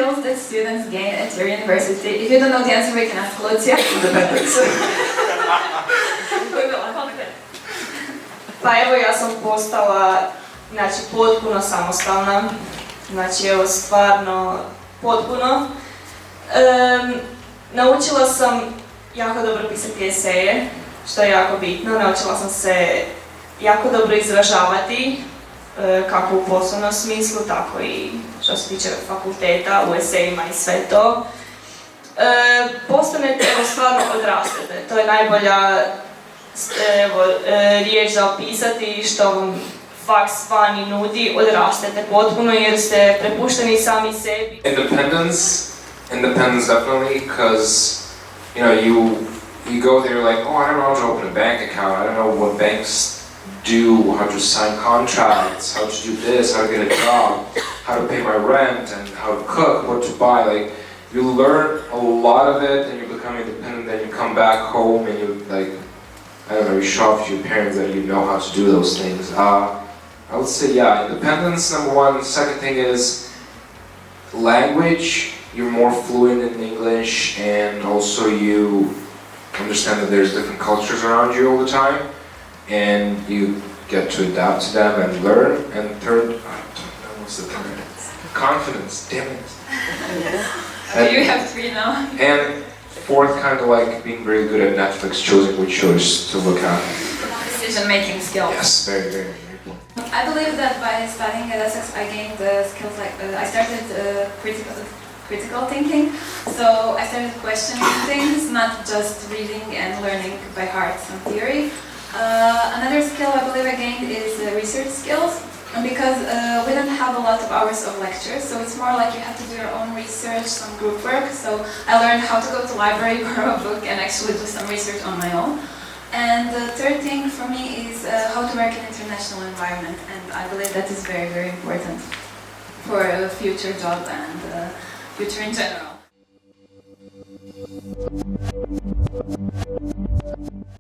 skills that students gain at your university? If you don't know the answer, we can ask Lucia. Independence. Pa evo, ja sam postala, znači, potpuno samostalna. Znači, evo, stvarno, potpuno. Naučila sam jako dobro pisati eseje, što je jako bitno. Naučila sam se jako dobro izražavati, kako u poslovnom smislu, tako i što se tiče fakulteta, u esejima i sve to. Postanete, evo, stvarno odrastete. To je najbolja riječ za opisati, što vam faks vani nudi, odrastete potpuno jer ste prepušteni sami sebi. Independence definitely, because you go there like, oh, I don't know how to open a bank account, I don't know what banks do, how to sign contracts, how to do this, how to get a job, how to pay my rent, and how to cook, what to buy. Like, you learn a lot of it, and you become independent. Then you come back home and you you show off to your parents that you know how to do those things. I would say, yeah, independence, number one. The second thing is language. You're more fluent in English, and also you understand that there's different cultures around you all the time, and you get to adapt to them and learn. And third, I don't know what's the third. Confidence, damn it. You have 3 now. And fourth, kind of like being very good at Netflix, choosing which shows to look at. Decision-making skills. Yes, very, very, very. I believe that by studying at Essex, I gained skills like I started critical thinking. So I started questioning things, not just reading and learning by heart some theory. Another skill I believe I gained is research skills, because we don't have a lot of hours of lectures, so it's more like you have to do your own research, some group work. So I learned how to go to library, borrow a book, and actually do some research on my own. And the third thing for me is how to work in an international environment, and I believe that is very, very important for a future job and future in general.